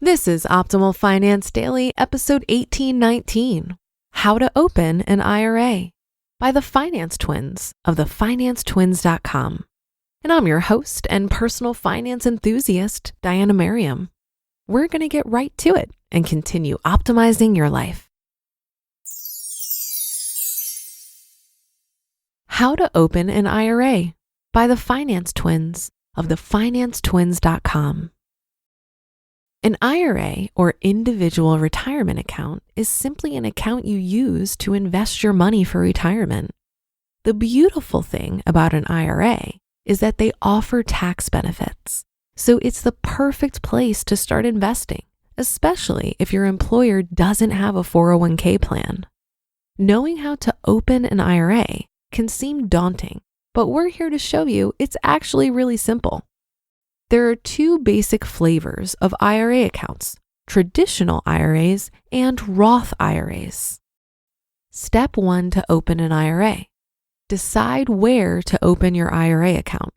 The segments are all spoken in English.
This is Optimal Finance Daily, episode 1819, How to Open an IRA by the Finance Twins of thefinancetwins.com. And I'm your host and personal finance enthusiast, Diana Merriam. We're going to get right to it and continue optimizing your life. How to Open an IRA by the Finance Twins of thefinancetwins.com. An IRA, or individual retirement account, is simply an account you use to invest your money for retirement. The beautiful thing about an IRA is that they offer tax benefits. So it's the perfect place to start investing, especially if your employer doesn't have a 401k plan. Knowing how to open an IRA can seem daunting, but we're here to show you it's actually really simple. There are two basic flavors of IRA accounts: traditional IRAs and Roth IRAs. Step 1 to open an IRA. Decide where to open your IRA account.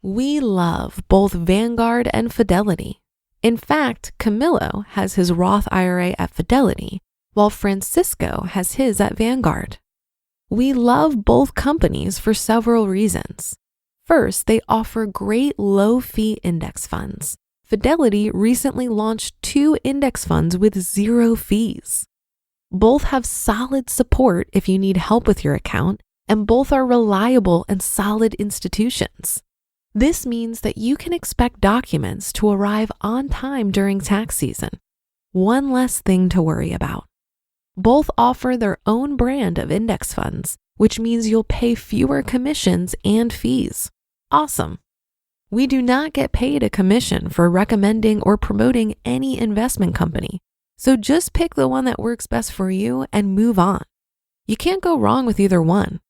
We love both Vanguard and Fidelity. In fact, Camilo has his Roth IRA at Fidelity, while Francisco has his at Vanguard. We love both companies for several reasons. First, they offer great low-fee index funds. Fidelity recently launched 2 index funds with 0 fees. Both have solid support if you need help with your account, and both are reliable and solid institutions. This means that you can expect documents to arrive on time during tax season. One less thing to worry about. Both offer their own brand of index funds, which means you'll pay fewer commissions and fees. Awesome. We do not get paid a commission for recommending or promoting any investment company, so just pick the one that works best for you and move on. You can't go wrong with either one.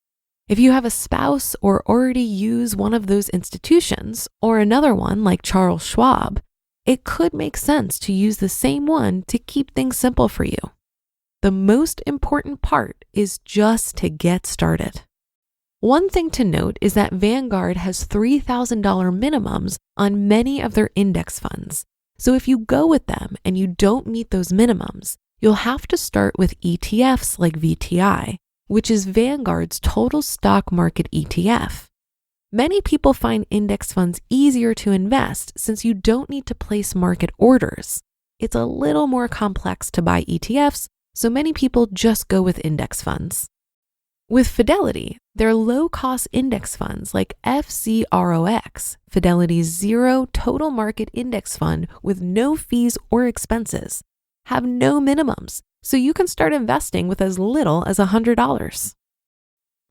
If you have a spouse or already use one of those institutions or another one like Charles Schwab, it could make sense to use the same one to keep things simple for you. The most important part is just to get started. One thing to note is that Vanguard has $3,000 minimums on many of their index funds. So if you go with them and you don't meet those minimums, you'll have to start with ETFs like VTI, which is Vanguard's total stock market ETF. Many people find index funds easier to invest since you don't need to place market orders. It's a little more complex to buy ETFs, so many people just go with index funds. With Fidelity, their low-cost index funds like FCROX, Fidelity's zero total market index fund with no fees or expenses, have no minimums, so you can start investing with as little as $100.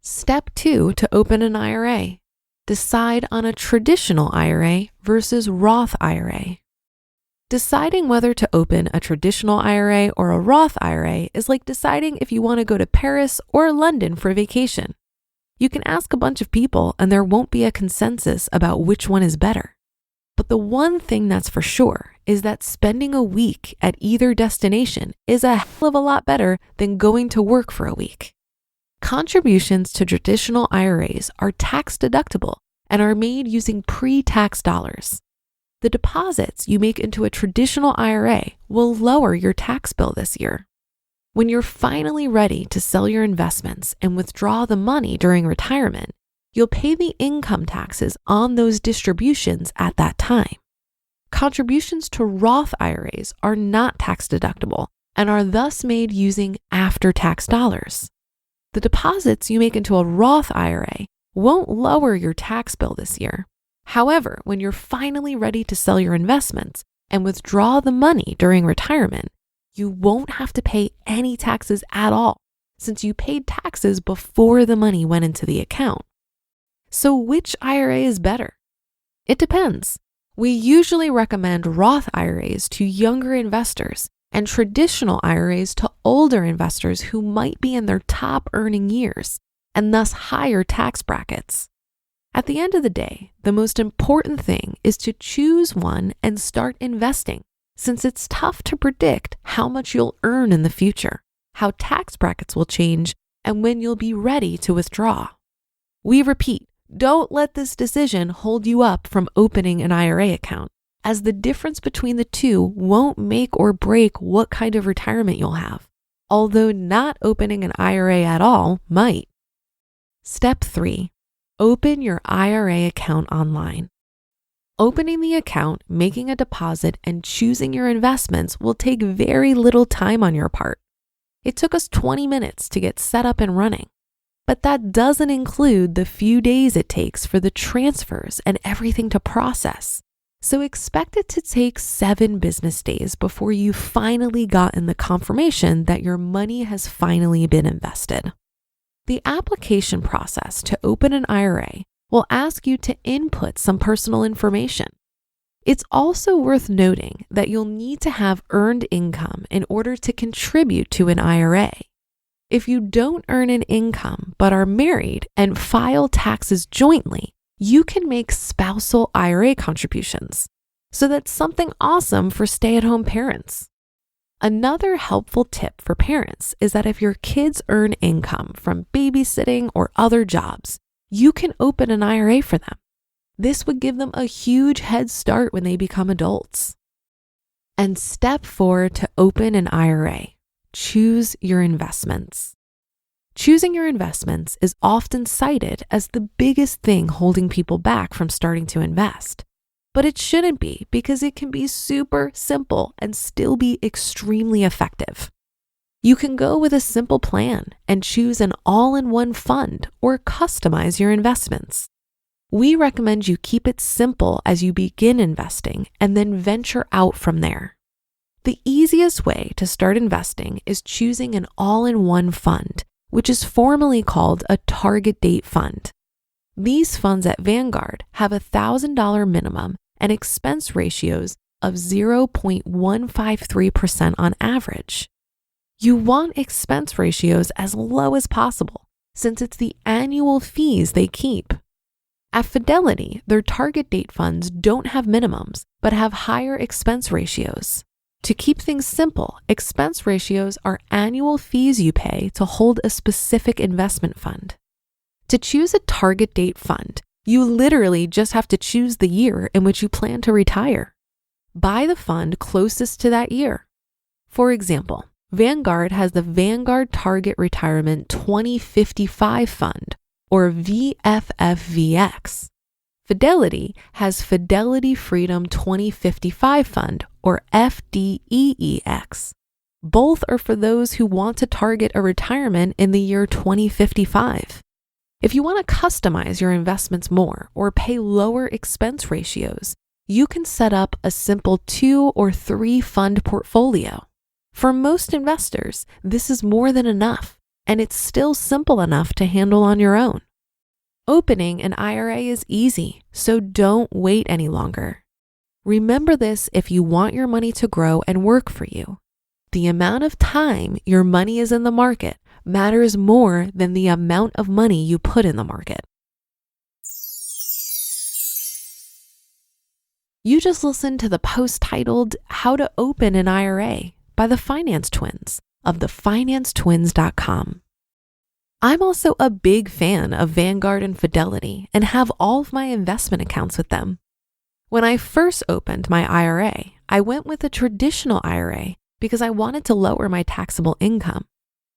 Step 2 to open an IRA. Decide on a traditional IRA versus Roth IRA. Deciding whether to open a traditional IRA or a Roth IRA is like deciding if you want to go to Paris or London for vacation. You can ask a bunch of people and there won't be a consensus about which one is better. But the one thing that's for sure is that spending a week at either destination is a hell of a lot better than going to work for a week. Contributions to traditional IRAs are tax deductible and are made using pre-tax dollars. The deposits you make into a traditional IRA will lower your tax bill this year. When you're finally ready to sell your investments and withdraw the money during retirement, you'll pay the income taxes on those distributions at that time. Contributions to Roth IRAs are not tax deductible and are thus made using after-tax dollars. The deposits you make into a Roth IRA won't lower your tax bill this year. However, when you're finally ready to sell your investments and withdraw the money during retirement, you won't have to pay any taxes at all since you paid taxes before the money went into the account. So which IRA is better? It depends. We usually recommend Roth IRAs to younger investors and traditional IRAs to older investors who might be in their top earning years and thus higher tax brackets. At the end of the day, the most important thing is to choose one and start investing, since it's tough to predict how much you'll earn in the future, how tax brackets will change, and when you'll be ready to withdraw. We repeat, don't let this decision hold you up from opening an IRA account. as the difference between the two won't make or break what kind of retirement you'll have, although not opening an IRA at all might. Step 3, open your IRA account online. Opening the account, making a deposit, and choosing your investments will take very little time on your part. It took us 20 minutes to get set up and running, but that doesn't include the few days it takes for the transfers and everything to process. So expect it to take 7 business days before you've finally gotten the confirmation that your money has finally been invested. The application process to open an IRA will ask you to input some personal information. It's also worth noting that you'll need to have earned income in order to contribute to an IRA. If you don't earn an income but are married and file taxes jointly, you can make spousal IRA contributions. So that's something awesome for stay-at-home parents. Another helpful tip for parents is that if your kids earn income from babysitting or other jobs, you can open an IRA for them. This would give them a huge head start when they become adults. And step 4 to open an IRA, choose your investments. Choosing your investments is often cited as the biggest thing holding people back from starting to invest. But it shouldn't be, because it can be super simple and still be extremely effective. You can go with a simple plan and choose an all-in-one fund or customize your investments. We recommend you keep it simple as you begin investing and then venture out from there. The easiest way to start investing is choosing an all-in-one fund, which is formally called a target date fund. These funds at Vanguard have $1,000 minimum and expense ratios of 0.153% on average. You want expense ratios as low as possible, since it's the annual fees they keep. At Fidelity, their target date funds don't have minimums, but have higher expense ratios. To keep things simple, expense ratios are annual fees you pay to hold a specific investment fund. To choose a target date fund, you literally just have to choose the year in which you plan to retire. Buy the fund closest to that year. For example, Vanguard has the Vanguard Target Retirement 2055 Fund, or VFFVX. Fidelity has Fidelity Freedom 2055 Fund, or FDEEX. Both are for those who want to target a retirement in the year 2055. If you want to customize your investments more or pay lower expense ratios, you can set up a simple 2 or 3 fund portfolio. For most investors, this is more than enough, and it's still simple enough to handle on your own. Opening an IRA is easy, so don't wait any longer. Remember this if you want your money to grow and work for you. The amount of time your money is in the market matters more than the amount of money you put in the market. You just listened to the post titled How to Open an IRA by the Finance Twins of thefinancetwins.com. I'm also a big fan of Vanguard and Fidelity and have all of my investment accounts with them. When I first opened my IRA, I went with a traditional IRA because I wanted to lower my taxable income.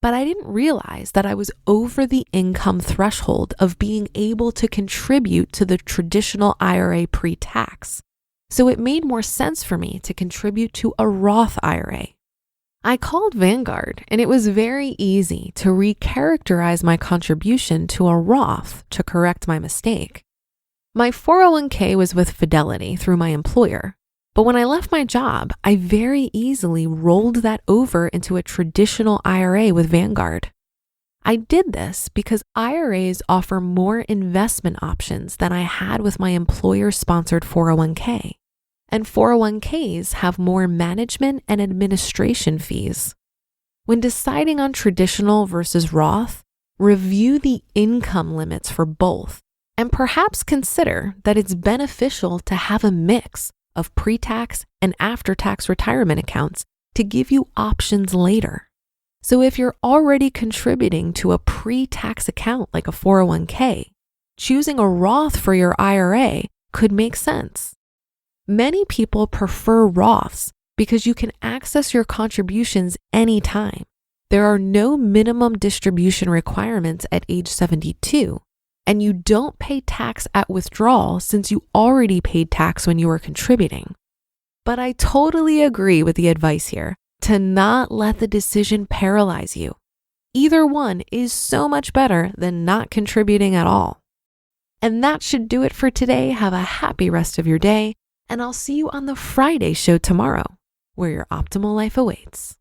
But I didn't realize that I was over the income threshold of being able to contribute to the traditional IRA pre-tax. So it made more sense for me to contribute to a Roth IRA. I called Vanguard, and it was very easy to recharacterize my contribution to a Roth to correct my mistake. My 401k was with Fidelity through my employer, but when I left my job, I very easily rolled that over into a traditional IRA with Vanguard. I did this because IRAs offer more investment options than I had with my employer-sponsored 401k. And 401ks have more management and administration fees. When deciding on traditional versus Roth, review the income limits for both, and perhaps consider that it's beneficial to have a mix of pre-tax and after-tax retirement accounts to give you options later. So if you're already contributing to a pre-tax account like a 401k, choosing a Roth for your IRA could make sense. Many people prefer Roths because you can access your contributions anytime. There are no minimum distribution requirements at age 72, and you don't pay tax at withdrawal since you already paid tax when you were contributing. But I totally agree with the advice here to not let the decision paralyze you. Either one is so much better than not contributing at all. And that should do it for today. Have a happy rest of your day, and I'll see you on the Friday show tomorrow, where your optimal life awaits.